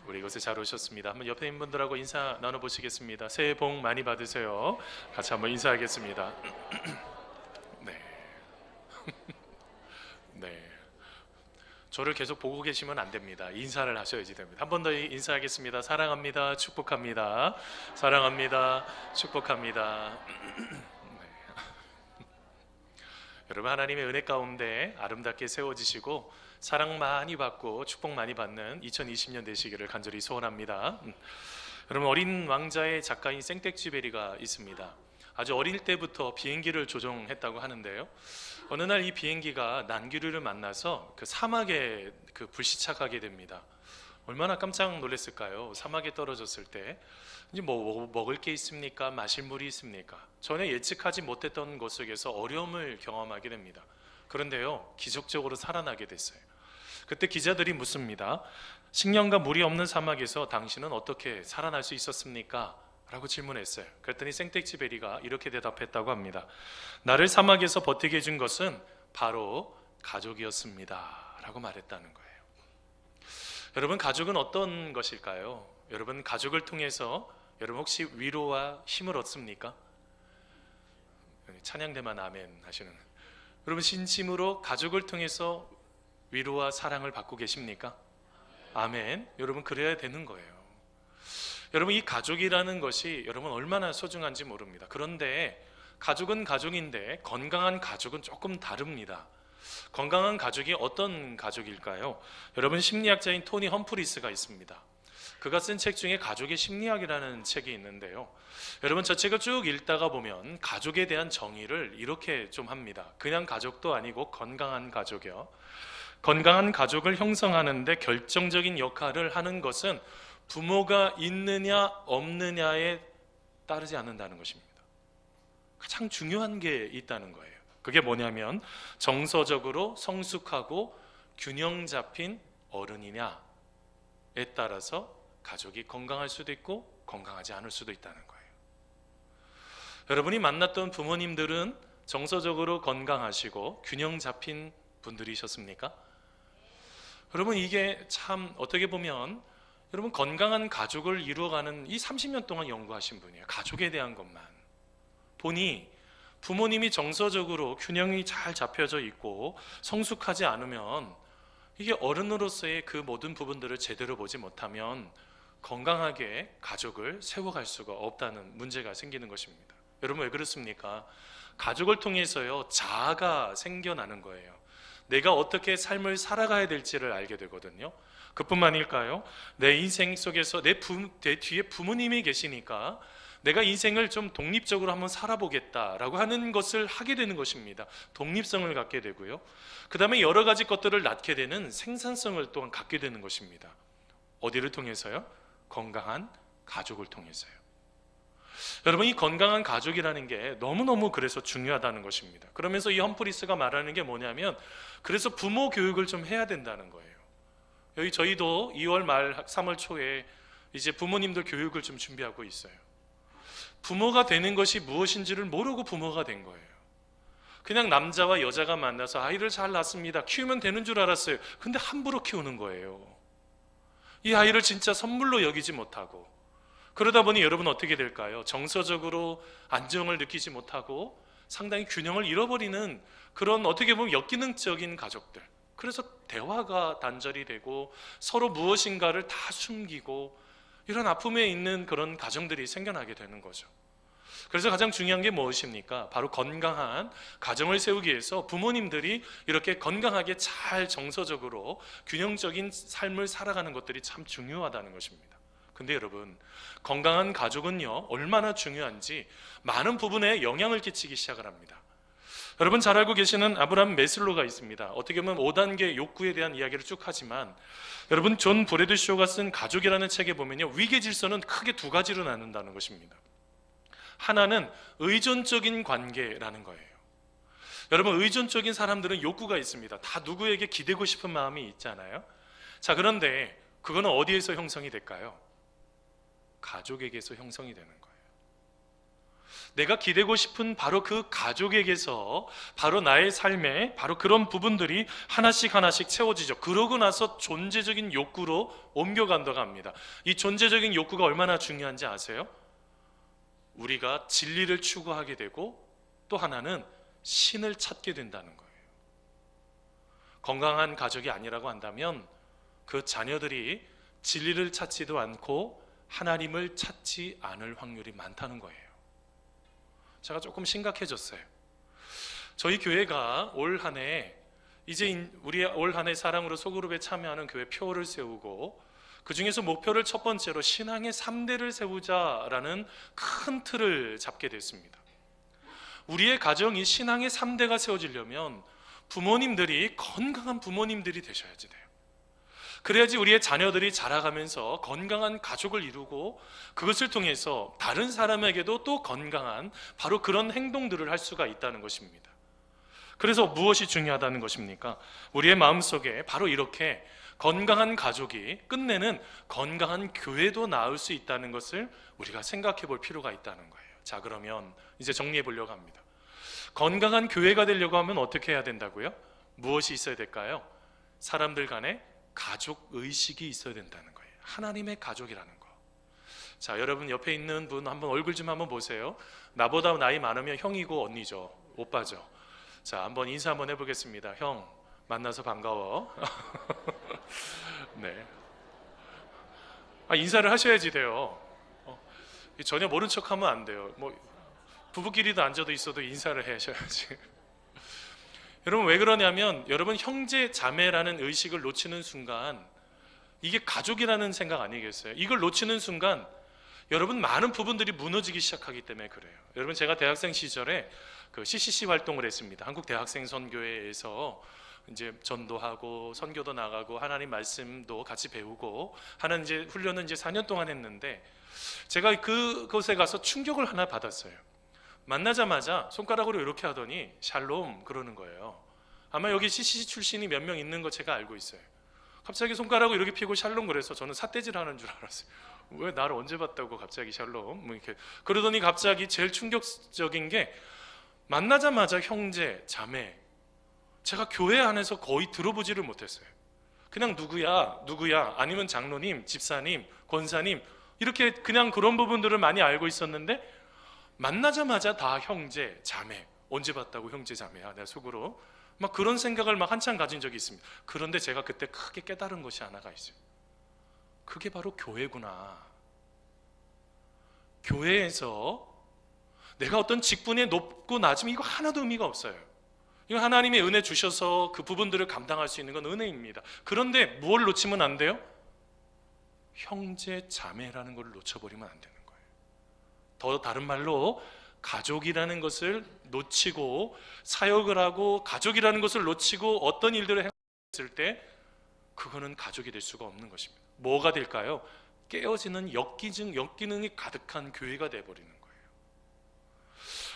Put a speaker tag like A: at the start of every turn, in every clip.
A: 우리 이곳에 잘 오셨습니다. 한번 옆에 있는 분들하고 인사 나눠보시겠습니다. 새해 복 많이 받으세요. 같이 한번 인사하겠습니다. 네. 네. 저를 계속 보고 계시면 안 됩니다. 인사를 하셔야지 됩니다. 한 번 더 인사하겠습니다. 사랑합니다. 축복합니다. 사랑합니다. 축복합니다. 여러분, 하나님의 은혜 가운데 아름답게 세워지시고 사랑 많이 받고 축복 많이 받는 2020년 되시기를 간절히 소원합니다. 여러분, 어린 왕자의 작가인 생텍쥐베리가 있습니다. 아주 어릴 때부터 비행기를 조종했다고 하는데요, 어느 날 이 비행기가 난기류를 만나서 그 사막에 불시착하게 됩니다. 얼마나 깜짝 놀랐을까요? 사막에 떨어졌을 때 이제 뭐 먹을 게 있습니까? 마실 물이 있습니까? 전에 예측하지 못했던 것 속에서 어려움을 경험하게 됩니다. 그런데요, 기적적으로 살아나게 됐어요. 그때 기자들이 묻습니다. 식량과 물이 없는 사막에서 당신은 어떻게 살아날 수 있었습니까? 라고 질문했어요. 그랬더니 생텍쥐베리가 이렇게 대답했다고 합니다. 나를 사막에서 버티게 해준 것은 바로 가족이었습니다 라고 말했다는 거예요. 여러분, 가족은 어떤 것일까요? 여러분, 가족을 통해서 여러분 혹시 위로와 힘을 얻습니까? 찬양대만 아멘 하시는, 여러분 진심으로 가족을 통해서 위로와 사랑을 받고 계십니까? 아멘. 여러분, 그래야 되는 거예요. 여러분, 이 가족이라는 것이 여러분 얼마나 소중한지 모릅니다. 그런데 가족은 가족인데 건강한 가족은 조금 다릅니다. 건강한 가족이 어떤 가족일까요? 여러분, 심리학자인 토니 험프리스가 있습니다. 그가 쓴 책 중에 가족의 심리학이라는 책이 있는데요, 여러분 저 책을 쭉 읽다가 보면 가족에 대한 정의를 이렇게 좀 합니다. 그냥 가족도 아니고 건강한 가족이요. 건강한 가족을 형성하는데 결정적인 역할을 하는 것은 부모가 있느냐 없느냐에 따르지 않는다는 것입니다. 가장 중요한 게 있다는 거예요. 그게 뭐냐면 정서적으로 성숙하고 균형 잡힌 어른이냐에 따라서 가족이 건강할 수도 있고 건강하지 않을 수도 있다는 거예요. 여러분이 만났던 부모님들은 정서적으로 건강하시고 균형 잡힌 분들이셨습니까? 여러분, 이게 참 어떻게 보면 여러분 건강한 가족을 이루어가는 이 30년 동안 연구하신 분이에요. 가족에 대한 것만 보니 부모님이 정서적으로 균형이 잘 잡혀져 있고 성숙하지 않으면 이게 어른으로서의 그 모든 부분들을 제대로 보지 못하면 건강하게 가족을 세워갈 수가 없다는 문제가 생기는 것입니다. 여러분, 왜 그렇습니까? 가족을 통해서요, 자아가 생겨나는 거예요. 내가 어떻게 삶을 살아가야 될지를 알게 되거든요. 그뿐만일까요? 내 인생 속에서 내 뒤에 부모님이 계시니까 내가 인생을 좀 독립적으로 한번 살아보겠다라고 하는 것을 하게 되는 것입니다. 독립성을 갖게 되고요, 그 다음에 여러 가지 것들을 낳게 되는 생산성을 또한 갖게 되는 것입니다. 어디를 통해서요? 건강한 가족을 통해서요. 여러분, 이 건강한 가족이라는 게 너무너무 그래서 중요하다는 것입니다. 그러면서 이 험프리스가 말하는 게 뭐냐면, 그래서 부모 교육을 좀 해야 된다는 거예요. 여기 저희도 2월 말 3월 초에 이제 부모님들 교육을 좀 준비하고 있어요. 부모가 되는 것이 무엇인지를 모르고 부모가 된 거예요. 그냥 남자와 여자가 만나서 아이를 잘 낳습니다, 키우면 되는 줄 알았어요. 근데 함부로 키우는 거예요. 이 아이를 진짜 선물로 여기지 못하고, 그러다 보니 여러분 어떻게 될까요? 정서적으로 안정을 느끼지 못하고 상당히 균형을 잃어버리는 그런, 어떻게 보면 역기능적인 가족들. 그래서 대화가 단절이 되고 서로 무엇인가를 다 숨기고 이런 아픔에 있는 그런 가정들이 생겨나게 되는 거죠. 그래서 가장 중요한 게 무엇입니까? 바로 건강한 가정을 세우기 위해서 부모님들이 이렇게 건강하게 잘 정서적으로 균형적인 삶을 살아가는 것들이 참 중요하다는 것입니다. 근데 여러분, 건강한 가족은요, 얼마나 중요한지 많은 부분에 영향을 끼치기 시작을 합니다. 여러분 잘 알고 계시는 아브라함 메슬로가 있습니다. 어떻게 보면 5단계 욕구에 대한 이야기를 쭉 하지만, 여러분 존 브래드쇼가 쓴 가족이라는 책에 보면요, 위계 질서는 크게 두 가지로 나눈다는 것입니다. 하나는 의존적인 관계라는 거예요. 여러분, 의존적인 사람들은 욕구가 있습니다. 다 누구에게 기대고 싶은 마음이 있잖아요. 자, 그런데 그거는 어디에서 형성이 될까요? 가족에게서 형성이 되는 거예요. 내가 기대고 싶은 바로 그 가족에게서 바로 나의 삶에 바로 그런 부분들이 하나씩 하나씩 채워지죠. 그러고 나서 존재적인 욕구로 옮겨간다고 합니다. 이 존재적인 욕구가 얼마나 중요한지 아세요? 우리가 진리를 추구하게 되고 또 하나는 신을 찾게 된다는 거예요. 건강한 가족이 아니라고 한다면 그 자녀들이 진리를 찾지도 않고 하나님을 찾지 않을 확률이 많다는 거예요. 제가 조금 심각해졌어요. 저희 교회가 올 한 해 이제 우리 올 한 해 사랑으로 소그룹에 참여하는 교회 표를 세우고 그 중에서 목표를 첫 번째로 신앙의 3대를 세우자라는 큰 틀을 잡게 됐습니다. 우리의 가정이 신앙의 3대가 세워지려면 부모님들이 건강한 부모님들이 되셔야지 돼요. 그래야지 우리의 자녀들이 자라가면서 건강한 가족을 이루고 그것을 통해서 다른 사람에게도 또 건강한 바로 그런 행동들을 할 수가 있다는 것입니다. 그래서 무엇이 중요하다는 것입니까? 우리의 마음속에 바로 이렇게 건강한 가족이 끝내는 건강한 교회도 낳을 수 있다는 것을 우리가 생각해 볼 필요가 있다는 거예요. 자, 그러면 이제 정리해 보려고 합니다. 건강한 교회가 되려고 하면 어떻게 해야 된다고요? 무엇이 있어야 될까요? 사람들 간에 가족 의식이 있어야 된다는 거예요. 하나님의 가족이라는 거. 자, 여러분 옆에 있는 분 한번 얼굴 좀 한번 보세요. 나보다 나이 많으면 형이고 언니죠. 오빠죠. 자, 한번 인사 한번 해보겠습니다. 형, 만나서 반가워. 네. 인사를 하셔야지 돼요. 전혀 모른 척하면 안 돼요. 뭐 부부끼리도 앉아도 있어도 인사를 하셔야지. 여러분 왜 그러냐면 여러분 형제 자매라는 의식을 놓치는 순간 이게 가족이라는 생각 아니겠어요? 이걸 놓치는 순간 여러분 많은 부분들이 무너지기 시작하기 때문에 그래요. 여러분 제가 대학생 시절에 그 CCC 활동을 했습니다. 한국 대학생 선교회에서 이제 전도하고 선교도 나가고 하나님 말씀도 같이 배우고 하는 이제 훈련은 이제 4년 동안 했는데 제가 그곳에 가서 충격을 하나 받았어요. 만나자마자 손가락으로 이렇게 하더니 샬롬 그러는 거예요. 아마 여기 CCC 출신이 몇 명 있는 거 제가 알고 있어요. 갑자기 손가락을 이렇게 펴고 샬롬 그래서 저는 삿대질 하는 줄 알았어요. 왜 나를 언제 봤다고 갑자기 샬롬 뭐 이렇게 그러더니 갑자기 제일 충격적인 게 만나자마자 형제 자매 제가 교회 안에서 거의 들어보지를 못했어요. 그냥 누구야 아니면 장로님 집사님 권사님 이렇게 그냥 그런 부분들을 많이 알고 있었는데 만나자마자 다 형제, 자매. 언제 봤다고 형제, 자매야? 내가 속으로 막 그런 생각을 막 한참 가진 적이 있습니다. 그런데 제가 그때 크게 깨달은 것이 하나가 있어요. 그게 바로 교회구나. 교회에서 내가 어떤 직분에 높고 낮으면 이거 하나도 의미가 없어요. 이거 하나님의 은혜 주셔서 그 부분들을 감당할 수 있는 건 은혜입니다. 그런데 뭘 놓치면 안 돼요? 형제, 자매라는 걸 놓쳐버리면 안 되는 거예요. 더 다른 말로 가족이라는 것을 놓치고 사역을 하고 가족이라는 것을 놓치고 어떤 일들을 했을 때 그거는 가족이 될 수가 없는 것입니다. 뭐가 될까요? 깨어지는 역기능이 가득한 교회가 되어버리는 거예요.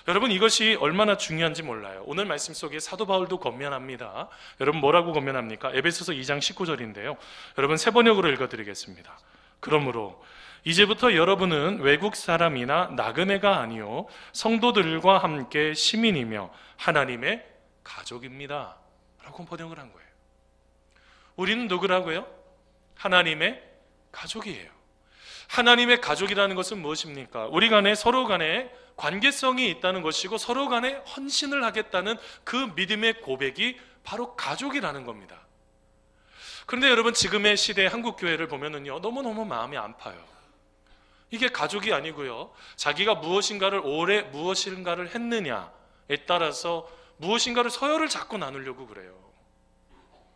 A: 여러분 이것이 얼마나 중요한지 몰라요. 오늘 말씀 속에 사도 바울도 권면합니다. 여러분 뭐라고 권면합니까? 에베소서 2장 19절인데요. 여러분 세 번역으로 읽어드리겠습니다. 그러므로 이제부터 여러분은 외국 사람이나 나그네가 아니요 성도들과 함께 시민이며 하나님의 가족입니다 라고 번역을 한 거예요. 우리는 누구라고요? 하나님의 가족이에요. 하나님의 가족이라는 것은 무엇입니까? 우리 간에 서로 간에 관계성이 있다는 것이고 서로 간에 헌신을 하겠다는 그 믿음의 고백이 바로 가족이라는 겁니다. 그런데 여러분 지금의 시대 한국 교회를 보면은요 너무너무 마음이 아파요. 이게 가족이 아니고요 자기가 무엇인가를 오래 무엇인가를 했느냐에 따라서 무엇인가를 서열을 자꾸 나누려고 그래요.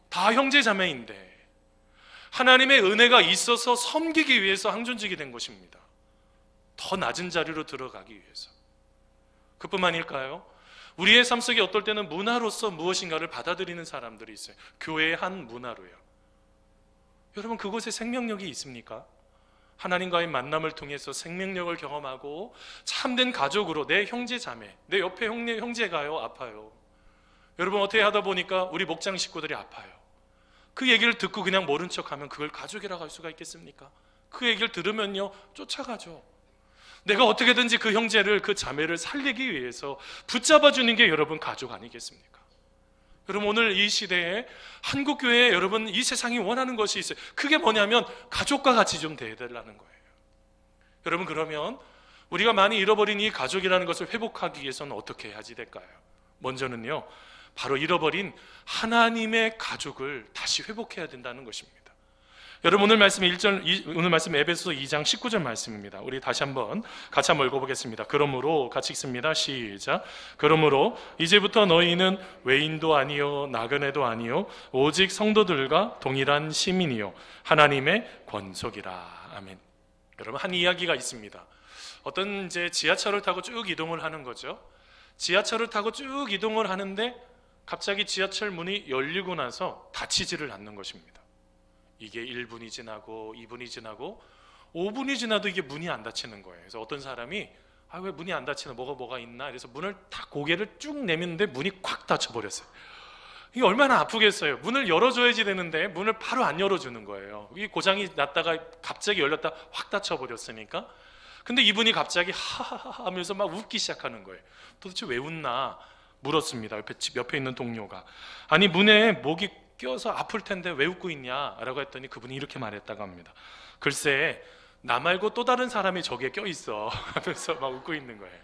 A: 다 형제 자매인데 하나님의 은혜가 있어서 섬기기 위해서 항존직이 된 것입니다. 더 낮은 자리로 들어가기 위해서. 그뿐만일까요? 우리의 삶 속에 어떨 때는 문화로서 무엇인가를 받아들이는 사람들이 있어요. 교회의 한 문화로요. 여러분 그곳에 생명력이 있습니까? 하나님과의 만남을 통해서 생명력을 경험하고 참된 가족으로 내 형제 자매, 내 옆에 형제가요 아파요. 여러분 어떻게 하다 보니까 우리 목장 식구들이 아파요. 그 얘기를 듣고 그냥 모른 척하면 그걸 가족이라고 할 수가 있겠습니까? 그 얘기를 들으면요 쫓아가죠. 내가 어떻게든지 그 형제를, 그 자매를 살리기 위해서 붙잡아 주는 게 여러분 가족 아니겠습니까? 여러분, 오늘 이 시대에 한국교회에 여러분 이 세상이 원하는 것이 있어요. 그게 뭐냐면 가족과 같이 좀 대해달라는 거예요. 여러분, 그러면 우리가 많이 잃어버린 이 가족이라는 것을 회복하기 위해서는 어떻게 해야지 될까요? 먼저는요, 바로 잃어버린 하나님의 가족을 다시 회복해야 된다는 것입니다. 여러분, 오늘 말씀 오늘 말씀 에베소서 2장 19절 말씀입니다. 우리 다시 한번 같이 한번 읽어보겠습니다. 그러므로 같이 읽습니다. 시작. 그러므로 이제부터 너희는 외인도 아니요 나그네도 아니요 오직 성도들과 동일한 시민이요 하나님의 권속이라. 아멘. 여러분, 한 이야기가 있습니다. 어떤 이제 지하철을 타고 쭉 이동을 하는 거죠. 지하철을 타고 쭉 이동을 하는데 갑자기 지하철 문이 열리고 나서 닫히지를 않는 것입니다. 이게 1분이 지나고 2분이 지나고 5분이 지나도 이게 문이 안 닫히는 거예요. 그래서 어떤 사람이 왜 문이 안 닫히나, 뭐가 있나, 그래서 문을 다 고개를 쭉 내밀는데 문이 콱 닫혀버렸어요. 이게 얼마나 아프겠어요. 문을 열어줘야지 되는데 문을 바로 안 열어주는 거예요. 이 고장이 났다가 갑자기 열렸다 확 닫혀버렸으니까. 근데 이분이 갑자기 하하하 하면서 막 웃기 시작하는 거예요. 도대체 왜 웃나 물었습니다. 옆에 있는 동료가. 아니, 문에 목이 껴서 아플 텐데 왜 웃고 있냐 라고 했더니 그분이 이렇게 말했다고 합니다. 글쎄, 나 말고 또 다른 사람이 저기에 껴있어 하면서 막 웃고 있는 거예요.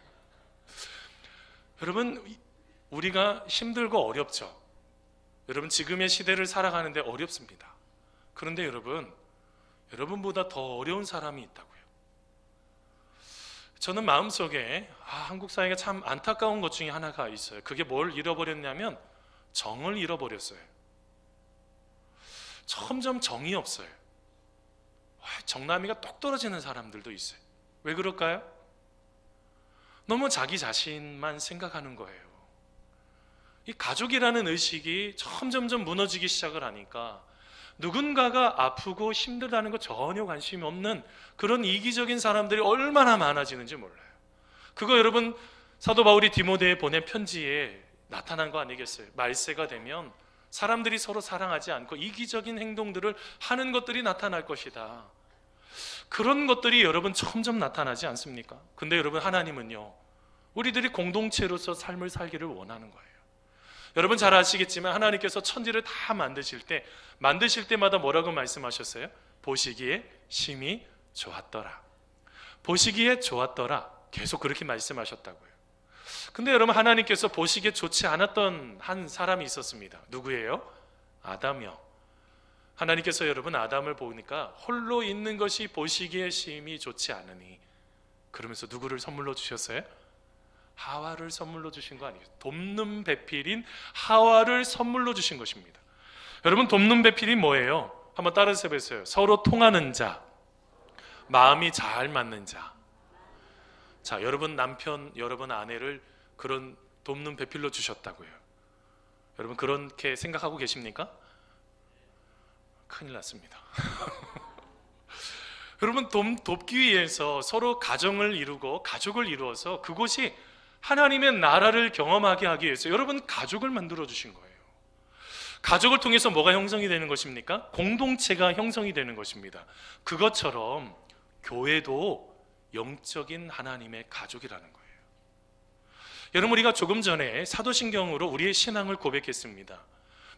A: 여러분, 우리가 힘들고 어렵죠. 여러분, 지금의 시대를 살아가는데 어렵습니다. 그런데 여러분보다 더 어려운 사람이 있다고요. 저는 마음속에 한국 사회가 참 안타까운 것 중에 하나가 있어요. 그게 뭘 잃어버렸냐면 정을 잃어버렸어요. 점점 정이 없어요. 정남이가 똑 떨어지는 사람들도 있어요. 왜 그럴까요? 너무 자기 자신만 생각하는 거예요. 이 가족이라는 의식이 점점점 무너지기 시작을 하니까 누군가가 아프고 힘들다는 거 전혀 관심이 없는 그런 이기적인 사람들이 얼마나 많아지는지 몰라요. 그거 여러분, 사도 바울이 디모데에 보낸 편지에 나타난 거 아니겠어요? 말세가 되면 사람들이 서로 사랑하지 않고 이기적인 행동들을 하는 것들이 나타날 것이다. 그런 것들이 여러분 점점 나타나지 않습니까? 근데 여러분, 하나님은요, 우리들이 공동체로서 삶을 살기를 원하는 거예요. 여러분 잘 아시겠지만 하나님께서 천지를 다 만드실 때마다 뭐라고 말씀하셨어요? 보시기에 심히 좋았더라. 보시기에 좋았더라. 계속 그렇게 말씀하셨다고요. 근데 여러분, 하나님께서 보시기에 좋지 않았던 한 사람이 있었습니다. 누구예요? 아담이요. 하나님께서 여러분 아담을 보니까 홀로 있는 것이 보시기에 심히 좋지 않으니, 그러면서 누구를 선물로 주셨어요? 하와를 선물로 주신 거 아니에요. 돕는 배필인 하와를 선물로 주신 것입니다. 여러분, 돕는 배필이 뭐예요? 한번 따라서 해보세요. 서로 통하는 자, 마음이 잘 맞는 자. 자, 여러분 남편, 여러분 아내를 그런 돕는 배필로 주셨다고요. 여러분, 그렇게 생각하고 계십니까? 큰일 났습니다. 여러분, 돕기 위해서 서로 가정을 이루고 가족을 이루어서 그곳이 하나님의 나라를 경험하게 하기 위해서 여러분 가족을 만들어 주신 거예요. 가족을 통해서 뭐가 형성이 되는 것입니까? 공동체가 형성이 되는 것입니다. 그것처럼 교회도 영적인 하나님의 가족이라는 거예요. 여러분, 우리가 조금 전에 사도신경으로 우리의 신앙을 고백했습니다.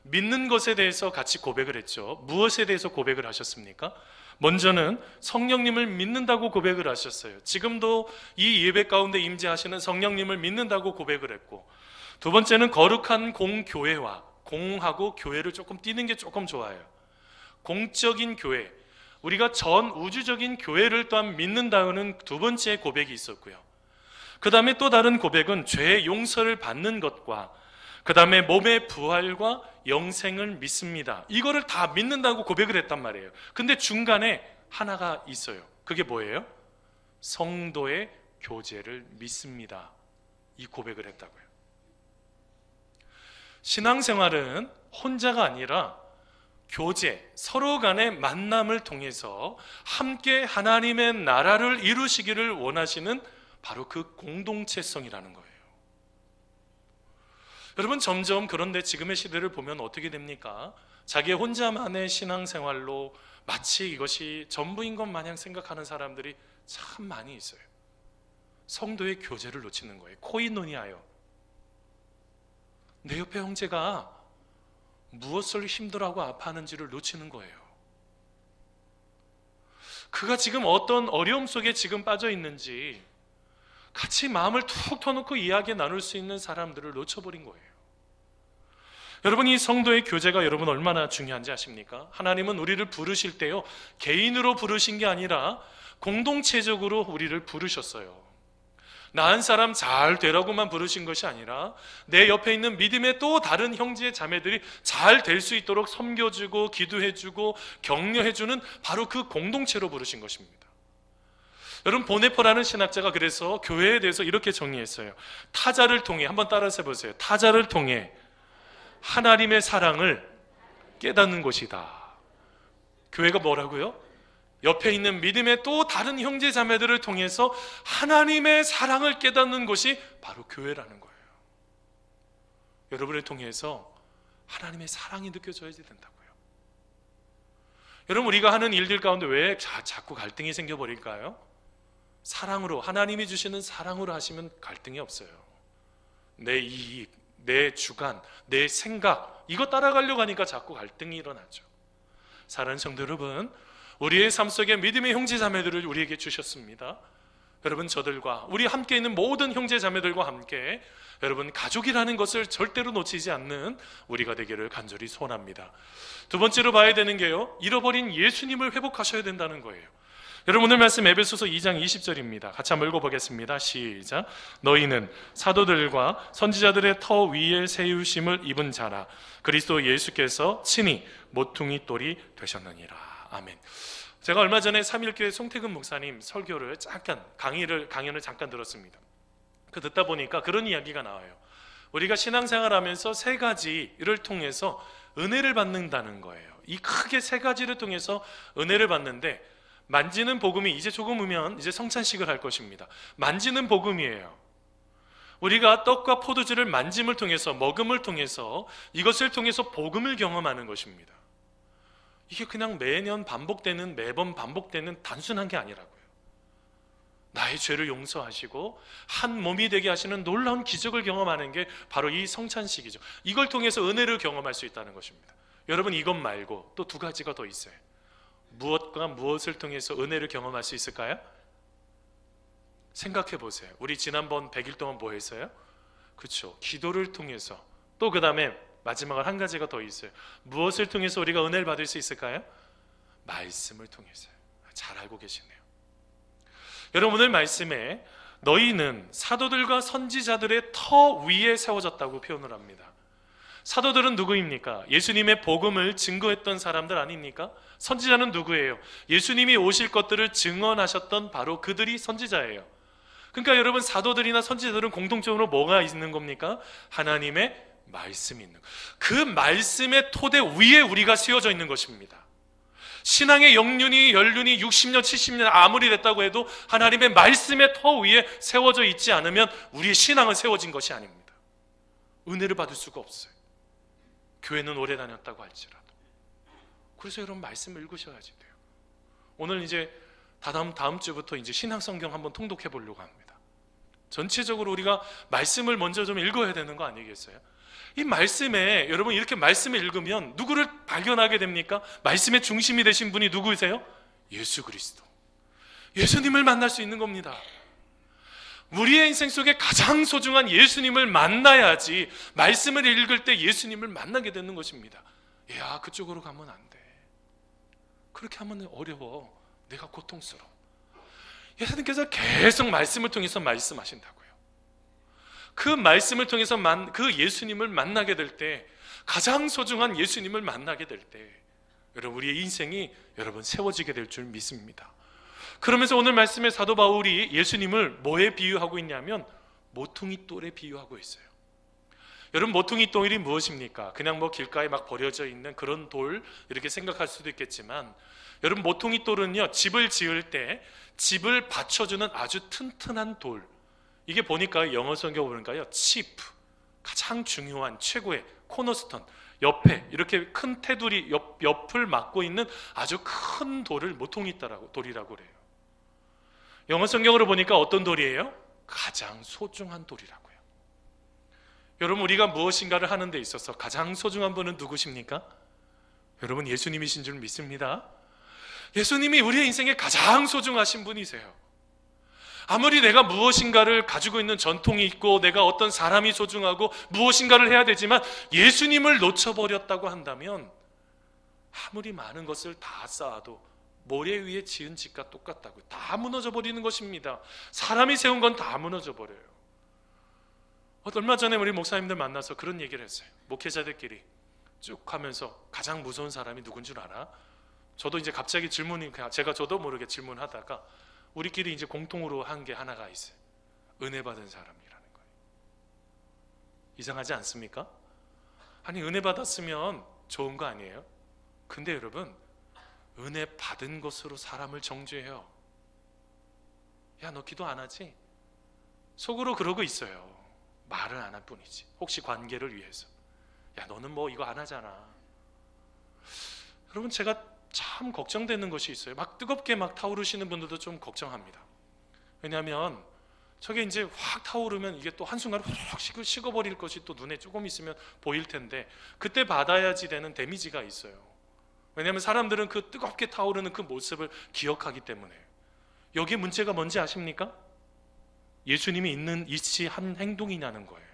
A: 믿는 것에 대해서 같이 고백을 했죠. 무엇에 대해서 고백을 하셨습니까? 먼저는 성령님을 믿는다고 고백을 하셨어요. 지금도 이 예배 가운데 임재하시는 성령님을 믿는다고 고백을 했고, 두 번째는 거룩한 공교회와, 공하고 교회를 조금 띄는 게 조금 좋아요. 공적인 교회, 우리가 전 우주적인 교회를 또한 믿는다는 두 번째 고백이 있었고요. 그 다음에 또 다른 고백은 죄의 용서를 받는 것과 그 다음에 몸의 부활과 영생을 믿습니다. 이거를 다 믿는다고 고백을 했단 말이에요. 근데 중간에 하나가 있어요. 그게 뭐예요? 성도의 교제를 믿습니다. 이 고백을 했다고요. 신앙생활은 혼자가 아니라 교제, 서로 간의 만남을 통해서 함께 하나님의 나라를 이루시기를 원하시는 바로 그 공동체성이라는 거예요. 여러분, 점점 그런데 지금의 시대를 보면 어떻게 됩니까? 자기 혼자만의 신앙생활로 마치 이것이 전부인 것 마냥 생각하는 사람들이 참 많이 있어요. 성도의 교제를 놓치는 거예요. 코이노니아요. 내 옆에 형제가 무엇을 힘들어하고 아파하는지를 놓치는 거예요. 그가 지금 어떤 어려움 속에 지금 빠져 있는지 같이 마음을 툭 터놓고 이야기 나눌 수 있는 사람들을 놓쳐버린 거예요. 여러분, 이 성도의 교제가 여러분 얼마나 중요한지 아십니까? 하나님은 우리를 부르실 때요, 개인으로 부르신 게 아니라 공동체적으로 우리를 부르셨어요. 나은 사람 잘 되라고만 부르신 것이 아니라 내 옆에 있는 믿음의 또 다른 형제 자매들이 잘 될 수 있도록 섬겨주고 기도해주고 격려해주는 바로 그 공동체로 부르신 것입니다. 여러분, 보네퍼라는 신학자가 그래서 교회에 대해서 이렇게 정리했어요. 타자를 통해, 한번 따라서 해보세요. 타자를 통해 하나님의 사랑을 깨닫는 것이다. 교회가 뭐라고요? 옆에 있는 믿음의 또 다른 형제 자매들을 통해서 하나님의 사랑을 깨닫는 것이 바로 교회라는 거예요. 여러분을 통해서 하나님의 사랑이 느껴져야 된다고요. 여러분, 우리가 하는 일들 가운데 왜 자꾸 갈등이 생겨버릴까요? 사랑으로, 하나님이 주시는 사랑으로 하시면 갈등이 없어요. 내 이익, 내 주관, 내 생각, 이거 따라가려고 하니까 자꾸 갈등이 일어나죠. 사랑하는 성도 여러분, 우리의 삶 속에 믿음의 형제 자매들을 우리에게 주셨습니다. 여러분, 저들과 우리 함께 있는 모든 형제 자매들과 함께 여러분, 가족이라는 것을 절대로 놓치지 않는 우리가 되기를 간절히 소원합니다. 두 번째로 봐야 되는 게요, 잃어버린 예수님을 회복하셔야 된다는 거예요. 여러분, 오늘 말씀 에베소서 2장 20절입니다. 같이 한번 읽어보겠습니다. 시작. 너희는 사도들과 선지자들의 터 위에 세우심을 입은 자라. 그리스도 예수께서 친히 모퉁이 돌이 되셨느니라. 아멘. 제가 얼마 전에 3.1교회 송태근 목사님 설교를 잠깐, 강연을 잠깐 들었습니다. 그 듣다 보니까 그런 이야기가 나와요. 우리가 신앙생활하면서 세 가지를 통해서 은혜를 받는다는 거예요. 이 크게 세 가지를 통해서 은혜를 받는데, 만지는 복음이 이제 조금 후면 이제 성찬식을 할 것입니다. 만지는 복음이에요. 우리가 떡과 포도주를 만짐을 통해서, 먹음을 통해서, 이것을 통해서 복음을 경험하는 것입니다. 이게 그냥 매번 반복되는 단순한 게 아니라고요. 나의 죄를 용서하시고 한 몸이 되게 하시는 놀라운 기적을 경험하는 게 바로 이 성찬식이죠. 이걸 통해서 은혜를 경험할 수 있다는 것입니다. 여러분, 이것 말고 또 두 가지가 더 있어요. 무엇과 무엇을 통해서 은혜를 경험할 수 있을까요? 생각해 보세요. 우리 지난번 100일 동안 뭐 했어요? 그렇죠. 기도를 통해서. 또 그 다음에 마지막으로 한 가지가 더 있어요. 무엇을 통해서 우리가 은혜를 받을 수 있을까요? 말씀을 통해서요. 잘 알고 계시네요. 여러분, 오늘 말씀에 너희는 사도들과 선지자들의 터 위에 세워졌다고 표현을 합니다. 사도들은 누구입니까? 예수님의 복음을 증거했던 사람들 아닙니까? 선지자는 누구예요? 예수님이 오실 것들을 증언하셨던 바로 그들이 선지자예요. 그러니까 여러분, 사도들이나 선지자들은 공통적으로 뭐가 있는 겁니까? 하나님의 말씀이 있는, 그 말씀의 토대 위에 우리가 세워져 있는 것입니다. 신앙의 연륜이 60년 70년 아무리 됐다고 해도 하나님의 말씀의 터 위에 세워져 있지 않으면 우리의 신앙은 세워진 것이 아닙니다. 은혜를 받을 수가 없어요. 교회는 오래 다녔다고 할지라도. 그래서 여러분, 말씀을 읽으셔야지 돼요. 오늘 이제 다음 주부터 이제 신학 성경 한번 통독해 보려고 합니다. 전체적으로 우리가 말씀을 먼저 좀 읽어야 되는 거 아니겠어요? 이 말씀에, 여러분, 이렇게 말씀을 읽으면 누구를 발견하게 됩니까? 말씀의 중심이 되신 분이 누구세요? 예수 그리스도. 예수님을 만날 수 있는 겁니다. 우리의 인생 속에 가장 소중한 예수님을 만나야지 말씀을 읽을 때 예수님을 만나게 되는 것입니다. 야, 그쪽으로 가면 안 돼. 그렇게 하면 어려워. 내가 고통스러워. 예수님께서 계속 말씀을 통해서 말씀하신다고요. 그 말씀을 통해서 그 예수님을 만나게 될 때, 가장 소중한 예수님을 만나게 될 때, 여러분, 우리의 인생이 여러분 세워지게 될 줄 믿습니다. 그러면서 오늘 말씀에 사도 바울이 예수님을 뭐에 비유하고 있냐면 모퉁이 돌에 비유하고 있어요. 여러분, 모퉁이 돌이 무엇입니까? 그냥 뭐 길가에 막 버려져 있는 그런 돌, 이렇게 생각할 수도 있겠지만, 여러분, 모퉁이 돌은요, 집을 지을 때 집을 받쳐주는 아주 튼튼한 돌. 이게 보니까 영어 성경 보니까요, chief, 가장 중요한 최고의 코너스톤, 옆에 이렇게 큰 테두리 옆을 막고 있는 아주 큰 돌을 모퉁이 돌이라고 그래요. 영어 성경으로 보니까 어떤 돌이에요? 가장 소중한 돌이라고요. 여러분, 우리가 무엇인가를 하는 데 있어서 가장 소중한 분은 누구십니까? 여러분, 예수님이신 줄 믿습니다. 예수님이 우리의 인생에 가장 소중하신 분이세요. 아무리 내가 무엇인가를 가지고 있는 전통이 있고 내가 어떤 사람이 소중하고 무엇인가를 해야 되지만 예수님을 놓쳐버렸다고 한다면 아무리 많은 것을 다 쌓아도 모래 위에 지은 집과 똑같다고요. 다 무너져 버리는 것입니다. 사람이 세운 건 다 무너져 버려요. 얼마 전에 우리 목사님들 만나서 그런 얘기를 했어요. 목회자들끼리 쭉 하면서 가장 무서운 사람이 누군 줄 알아? 저도 이제 갑자기 질문이, 제가 저도 모르게 질문하다가 우리끼리 이제 공통으로 한 게 하나가 있어요. 은혜 받은 사람이라는 거예요. 이상하지 않습니까? 아니, 은혜 받았으면 좋은 거 아니에요? 근데 여러분, 은혜 받은 것으로 사람을 정죄해요. 야, 너 기도 안 하지? 속으로 그러고 있어요. 말을 안 할 뿐이지. 혹시 관계를 위해서. 야, 너는 뭐 이거 안 하잖아. 여러분, 제가 참 걱정되는 것이 있어요. 막 뜨겁게 막 타오르시는 분들도 좀 걱정합니다. 왜냐하면 저게 이제 확 타오르면 이게 또 한순간에 확 식어버릴 것이 또 눈에 조금 있으면 보일 텐데 그때 받아야지 되는 데미지가 있어요. 왜냐하면 사람들은 그 뜨겁게 타오르는 그 모습을 기억하기 때문에. 여기에 문제가 뭔지 아십니까? 예수님이 있는 이치 한 행동이냐는 거예요.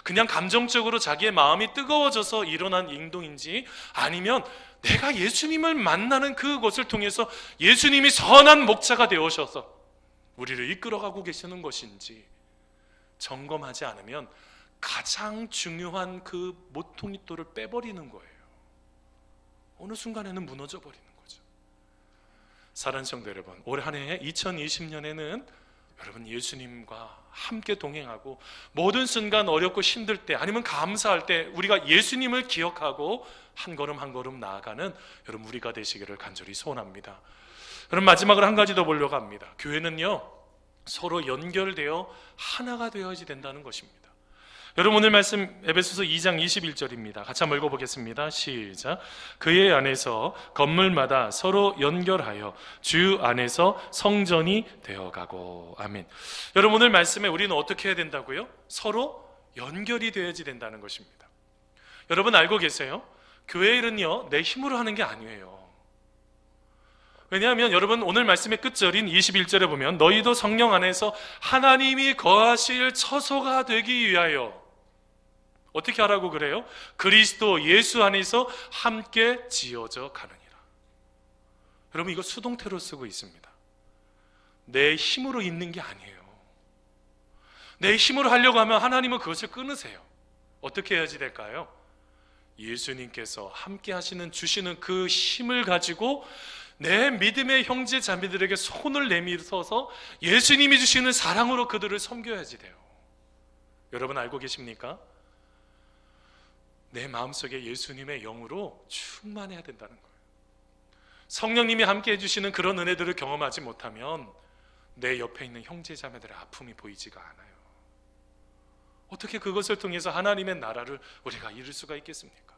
A: 그냥 감정적으로 자기의 마음이 뜨거워져서 일어난 행동인지 아니면 내가 예수님을 만나는 그것을 통해서 예수님이 선한 목자가 되어셔서 우리를 이끌어가고 계시는 것인지 점검하지 않으면 가장 중요한 그 모퉁이돌을 빼버리는 거예요. 어느 순간에는 무너져 버리는 거죠. 사랑하는 성도 여러분, 올 한 해 2020년에는 여러분 예수님과 함께 동행하고 모든 순간 어렵고 힘들 때 아니면 감사할 때 우리가 예수님을 기억하고 한 걸음 한 걸음 나아가는 여러분 우리가 되시기를 간절히 소원합니다. 여러분, 마지막으로 한 가지 더 보려고 합니다. 교회는요, 서로 연결되어 하나가 되어야지 된다는 것입니다. 여러분, 오늘 말씀 에베소서 2장 21절입니다. 같이 한번 읽어보겠습니다. 시작. 그의 안에서 건물마다 서로 연결하여 주 안에서 성전이 되어가고. 아멘. 여러분, 오늘 말씀에 우리는 어떻게 해야 된다고요? 서로 연결이 되어야지 된다는 것입니다. 여러분, 알고 계세요? 교회 일은요, 내 힘으로 하는 게 아니에요. 왜냐하면 여러분, 오늘 말씀의 끝절인 21절에 보면 너희도 성령 안에서 하나님이 거하실 처소가 되기 위하여 어떻게 하라고 그래요? 그리스도 예수 안에서 함께 지어져 가느니라. 여러분, 이거 수동태로 쓰고 있습니다. 내 힘으로 있는 게 아니에요. 내 힘으로 하려고 하면 하나님은 그것을 끊으세요. 어떻게 해야지 될까요? 예수님께서 함께 하시는 주시는 그 힘을 가지고 내 믿음의 형제 자매들에게 손을 내밀어서 예수님이 주시는 사랑으로 그들을 섬겨야지 돼요. 여러분, 알고 계십니까? 내 마음속에 예수님의 영으로 충만해야 된다는 거예요. 성령님이 함께 해주시는 그런 은혜들을 경험하지 못하면 내 옆에 있는 형제 자매들의 아픔이 보이지가 않아요. 어떻게 그것을 통해서 하나님의 나라를 우리가 이룰 수가 있겠습니까?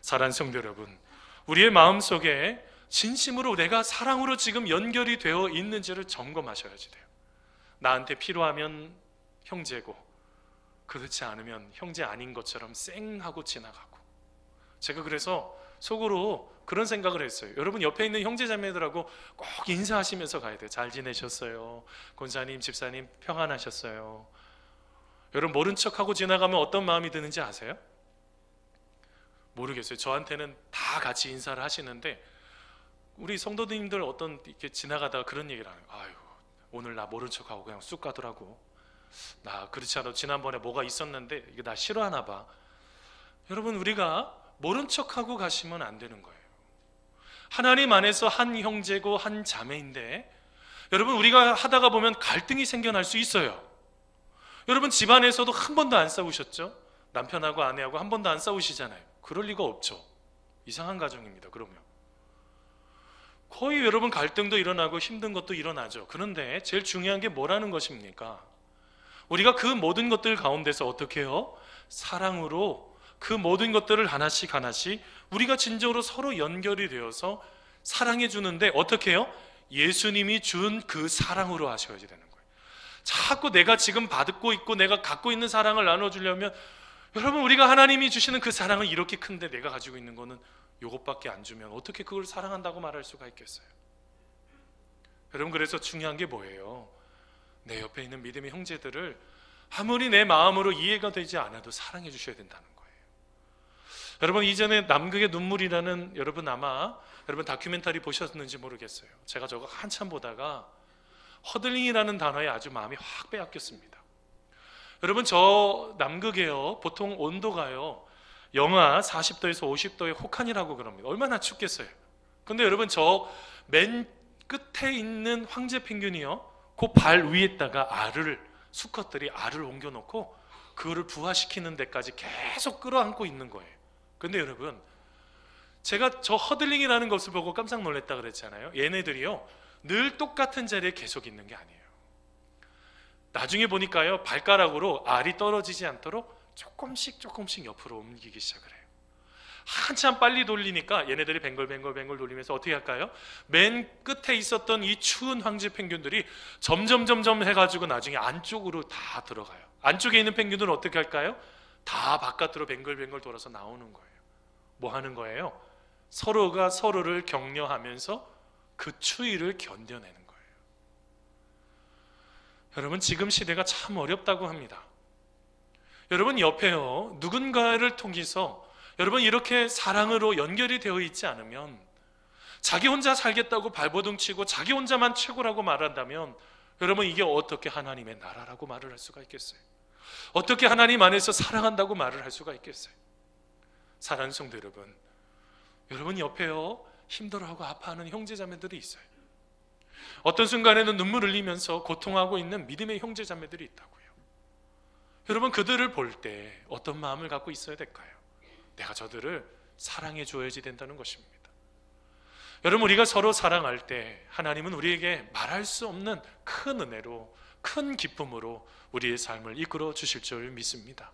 A: 사랑하는 성도 여러분, 우리의 마음속에 진심으로 내가 사랑으로 지금 연결이 되어 있는지를 점검하셔야지 돼요. 나한테 필요하면 형제고 그렇지 않으면 형제 아닌 것처럼 쌩하고 지나가고. 제가 그래서 속으로 그런 생각을 했어요. 여러분, 옆에 있는 형제 자매들하고 꼭 인사하시면서 가야 돼요. 잘 지내셨어요? 권사님, 집사님 평안하셨어요? 여러분, 모른 척하고 지나가면 어떤 마음이 드는지 아세요? 모르겠어요. 저한테는 다 같이 인사를 하시는데 우리 성도님들 어떤 이렇게 지나가다가 그런 얘기를 하는 거예요. 아유, 오늘 나 모른 척하고 그냥 쑥 가더라고. 나 그렇지 않아도 지난번에 뭐가 있었는데 이게 나 싫어하나 봐. 여러분, 우리가 모른 척하고 가시면 안 되는 거예요. 하나님 안에서 한 형제고 한 자매인데 여러분, 우리가 하다가 보면 갈등이 생겨날 수 있어요. 여러분, 집안에서도 한 번도 안 싸우셨죠? 남편하고 아내하고 한 번도 안 싸우시잖아요. 그럴 리가 없죠. 이상한 가정입니다. 그러면 거의 여러분 갈등도 일어나고 힘든 것도 일어나죠. 그런데 제일 중요한 게 뭐라는 것입니까? 우리가 그 모든 것들 가운데서 어떻게 해요? 사랑으로 그 모든 것들을 하나씩 하나씩 우리가 진정으로 서로 연결이 되어서 사랑해 주는데 어떻게 해요? 예수님이 준 그 사랑으로 하셔야 되는 거예요. 자꾸 내가 지금 받고 있고 내가 갖고 있는 사랑을 나눠주려면, 여러분, 우리가 하나님이 주시는 그 사랑은 이렇게 큰데 내가 가지고 있는 거는 이것밖에 안 주면 어떻게 그걸 사랑한다고 말할 수가 있겠어요? 여러분, 그래서 중요한 게 뭐예요? 내 옆에 있는 믿음의 형제들을 아무리 내 마음으로 이해가 되지 않아도 사랑해 주셔야 된다는 거예요. 여러분, 이전에 남극의 눈물이라는, 여러분 아마 여러분 다큐멘터리 보셨는지 모르겠어요. 제가 저거 한참 보다가 허들링이라는 단어에 아주 마음이 확 빼앗겼습니다. 여러분, 저 남극에요, 보통 온도가요 영하 40도에서 50도의 혹한이라고 그럽니다. 얼마나 춥겠어요. 근데 여러분, 저 맨 끝에 있는 황제 펭귄이요, 그 발 위에다가 수컷들이 알을 옮겨놓고 그거를 부화시키는 데까지 계속 끌어안고 있는 거예요. 근데 여러분, 제가 저 허들링이라는 것을 보고 깜짝 놀랐다 그랬잖아요. 얘네들이요 늘 똑같은 자리에 계속 있는 게 아니에요. 나중에 보니까요, 발가락으로 알이 떨어지지 않도록 조금씩 옆으로 옮기기 시작을 해요. 한참 빨리 돌리니까 얘네들이 뱅글뱅글 돌리면서 어떻게 할까요? 맨 끝에 있었던 이 추운 황제 펭귄들이 점점 해가지고 나중에 안쪽으로 다 들어가요. 안쪽에 있는 펭귄들은 어떻게 할까요? 다 바깥으로 뱅글뱅글 돌아서 나오는 거예요. 뭐 하는 거예요? 서로가 서로를 격려하면서 그 추위를 견뎌내는 거예요. 여러분, 지금 시대가 참 어렵다고 합니다. 여러분, 옆에요 누군가를 통해서 여러분 이렇게 사랑으로 연결이 되어 있지 않으면, 자기 혼자 살겠다고 발버둥 치고 자기 혼자만 최고라고 말한다면, 여러분, 이게 어떻게 하나님의 나라라고 말을 할 수가 있겠어요? 어떻게 하나님 안에서 사랑한다고 말을 할 수가 있겠어요? 사랑하는 성도 여러분, 여러분 옆에요 힘들어하고 아파하는 형제자매들이 있어요. 어떤 순간에는 눈물 흘리면서 고통하고 있는 믿음의 형제자매들이 있다고요. 여러분, 그들을 볼 때 어떤 마음을 갖고 있어야 될까요? 내가 저들을 사랑해 줘야지 된다는 것입니다. 여러분, 우리가 서로 사랑할 때 하나님은 우리에게 말할 수 없는 큰 은혜로, 큰 기쁨으로 우리의 삶을 이끌어 주실 줄 믿습니다.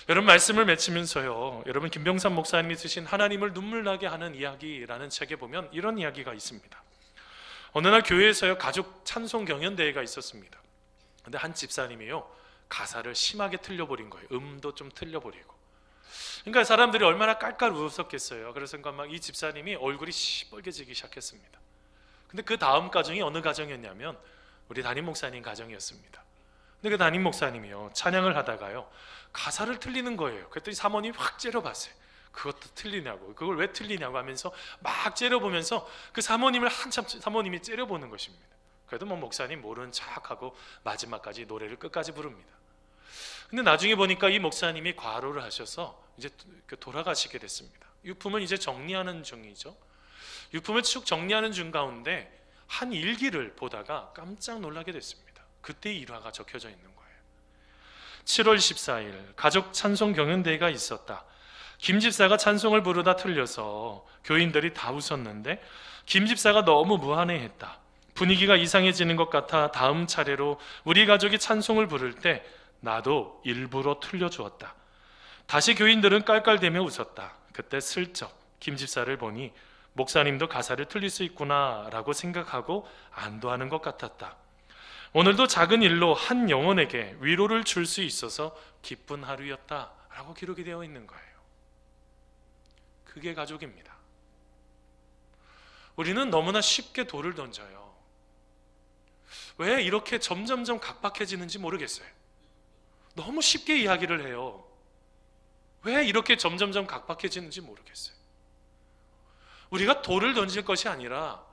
A: 여러분, 말씀을 맺히면서요, 여러분 김병삼 목사님이 쓰신 하나님을 눈물 나게 하는 이야기라는 책에 보면 이런 이야기가 있습니다. 어느 날 교회에서요 가족 찬송 경연대회가 있었습니다. 근데 한 집사님이요 가사를 심하게 틀려버린 거예요. 음도 좀 틀려버리고. 그러니까 사람들이 얼마나 깔깔 웃었겠어요. 그래서 막 이 집사님이 얼굴이 시뻘개지기 시작했습니다. 근데 그 다음 가정이 어느 가정이었냐면 우리 담임 목사님 가정이었습니다. 근데 그 담임 목사님이요 찬양을 하다가요 가사를 틀리는 거예요. 그랬더니 사모님이 확 째려봤어요. 그것도 틀리냐고, 그걸 왜 틀리냐고 하면서 막 째려보면서 그 사모님을 한참 사모님이 째려보는 것입니다. 그래도 뭐 목사님 모르는 척하고 마지막까지 노래를 끝까지 부릅니다. 근데 나중에 보니까 이 목사님이 과로를 하셔서 이제 돌아가시게 됐습니다. 유품을 이제 정리하는 중이죠. 유품을 쭉 정리하는 중 가운데 한 일기를 보다가 깜짝 놀라게 됐습니다. 그때 일화가 적혀져 있는 거예요. 7월 14일 가족 찬송 경연대회가 있었다. 김 집사가 찬송을 부르다 틀려서 교인들이 다 웃었는데 김 집사가 너무 무안해했다. 분위기가 이상해지는 것 같아 다음 차례로 우리 가족이 찬송을 부를 때 나도 일부러 틀려주었다. 다시 교인들은 깔깔대며 웃었다. 그때 슬쩍 김 집사를 보니 목사님도 가사를 틀릴 수 있구나 라고 생각하고 안도하는 것 같았다. 오늘도 작은 일로 한 영혼에게 위로를 줄 수 있어서 기쁜 하루였다 라고 기록이 되어 있는 거예요. 그게 가족입니다. 우리는 너무나 쉽게 돌을 던져요. 왜 이렇게 점점점 각박해지는지 모르겠어요. 너무 쉽게 이야기를 해요. 왜 이렇게 점점점 각박해지는지 모르겠어요. 우리가 돌을 던질 것이 아니라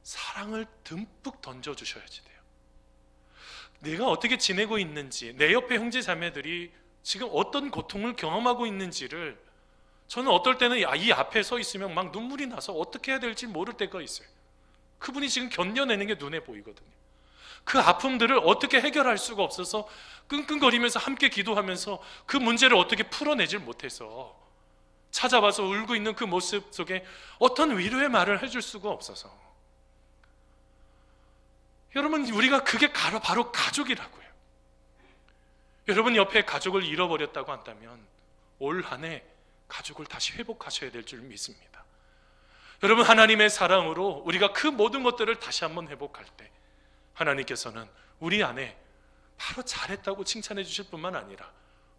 A: 사랑을 듬뿍 던져주셔야지 돼요. 내가 어떻게 지내고 있는지, 내 옆에 형제 자매들이 지금 어떤 고통을 경험하고 있는지를 저는 어떨 때는 이 앞에 서 있으면 막 눈물이 나서 어떻게 해야 될지 모를 때가 있어요. 그분이 지금 견뎌내는 게 눈에 보이거든요. 그 아픔들을 어떻게 해결할 수가 없어서 끙끙거리면서 함께 기도하면서 그 문제를 어떻게 풀어내질 못해서 찾아와서 울고 있는 그 모습 속에 어떤 위로의 말을 해줄 수가 없어서, 여러분, 우리가 그게 바로 가족이라고요. 여러분 옆에 가족을 잃어버렸다고 한다면 올 한 해 가족을 다시 회복하셔야 될 줄 믿습니다. 여러분, 하나님의 사랑으로 우리가 그 모든 것들을 다시 한번 회복할 때 하나님께서는 우리 안에 바로 잘했다고 칭찬해 주실 뿐만 아니라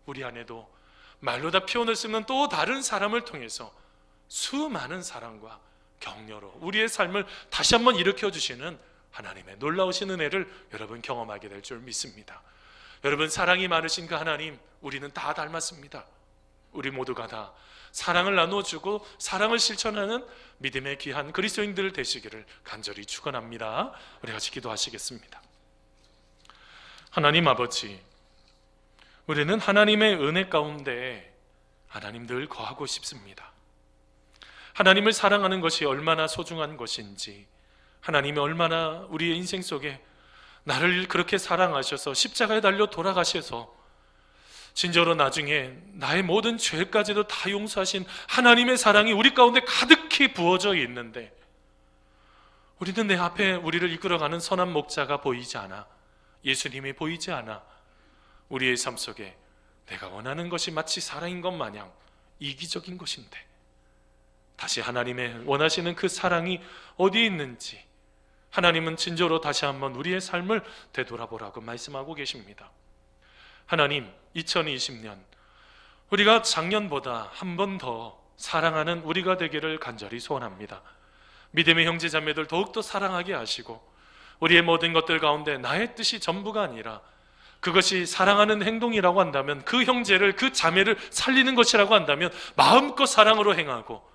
A: 우리 안에도 말로 다 표현할 수 없는 또 다른 사람을 통해서 수많은 사랑과 격려로 우리의 삶을 다시 한번 일으켜 주시는 하나님의 놀라우신 은혜를 여러분 경험하게 될 줄 믿습니다. 여러분, 사랑이 많으신 그 하나님, 우리는 다 닮았습니다. 우리 모두가 다 사랑을 나눠주고 사랑을 실천하는 믿음의 귀한 그리스도인들 되시기를 간절히 축원합니다. 우리 같이 기도하시겠습니다. 하나님 아버지, 우리는 하나님의 은혜 가운데 하나님 늘 거하고 싶습니다. 하나님을 사랑하는 것이 얼마나 소중한 것인지, 하나님이 얼마나 우리의 인생 속에 나를 그렇게 사랑하셔서 십자가에 달려 돌아가셔서 진짜로 나중에 나의 모든 죄까지도 다 용서하신 하나님의 사랑이 우리 가운데 가득히 부어져 있는데, 우리는 내 앞에 우리를 이끌어가는 선한 목자가 보이지 않아, 예수님이 보이지 않아 우리의 삶 속에 내가 원하는 것이 마치 사랑인 것 마냥 이기적인 것인데, 다시 하나님의 원하시는 그 사랑이 어디에 있는지 하나님은 진정으로 다시 한번 우리의 삶을 되돌아보라고 말씀하고 계십니다. 하나님, 2020년 우리가 작년보다 한 번 더 사랑하는 우리가 되기를 간절히 소원합니다. 믿음의 형제 자매들 더욱더 사랑하게 하시고, 우리의 모든 것들 가운데 나의 뜻이 전부가 아니라 그것이 사랑하는 행동이라고 한다면, 그 형제를, 그 자매를 살리는 것이라고 한다면 마음껏 사랑으로 행하고,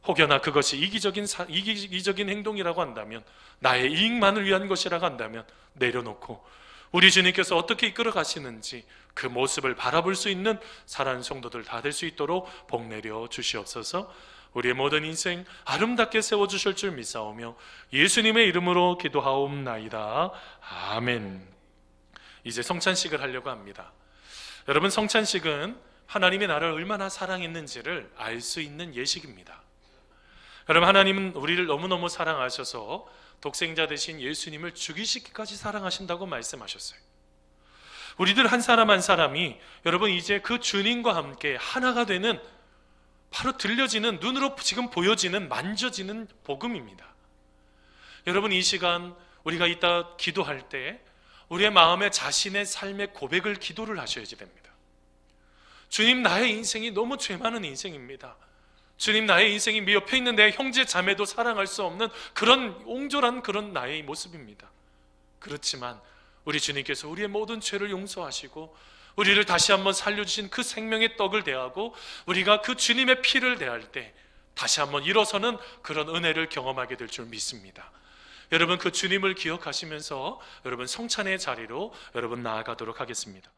A: 혹여나 그것이 이기적인 행동이라고 한다면, 나의 이익만을 위한 것이라고 한다면 내려놓고 우리 주님께서 어떻게 이끌어 가시는지 그 모습을 바라볼 수 있는 사랑하는 성도들 다 될 수 있도록 복 내려 주시옵소서. 우리의 모든 인생 아름답게 세워주실 줄 믿사오며 예수님의 이름으로 기도하옵나이다. 아멘. 이제 성찬식을 하려고 합니다. 여러분, 성찬식은 하나님이 나를 얼마나 사랑했는지를 알 수 있는 예식입니다. 여러분, 하나님은 우리를 너무너무 사랑하셔서 독생자 되신 예수님을 죽이시기까지 사랑하신다고 말씀하셨어요. 우리들 한 사람 한 사람이 여러분 이제 그 주님과 함께 하나가 되는, 바로 들려지는, 눈으로 지금 보여지는, 만져지는 복음입니다. 여러분, 이 시간 우리가 이따 기도할 때 우리의 마음에 자신의 삶의 고백을 기도를 하셔야지 됩니다. 주님, 나의 인생이 너무 죄 많은 인생입니다. 주님, 나의 인생이 미 옆에 있는 내 형제 자매도 사랑할 수 없는 그런 옹졸한 그런 나의 모습입니다. 그렇지만 우리 주님께서 우리의 모든 죄를 용서하시고 우리를 다시 한번 살려주신 그 생명의 떡을 대하고 우리가 그 주님의 피를 대할 때 다시 한번 일어서는 그런 은혜를 경험하게 될 줄 믿습니다. 여러분, 그 주님을 기억하시면서 여러분 성찬의 자리로 여러분 나아가도록 하겠습니다.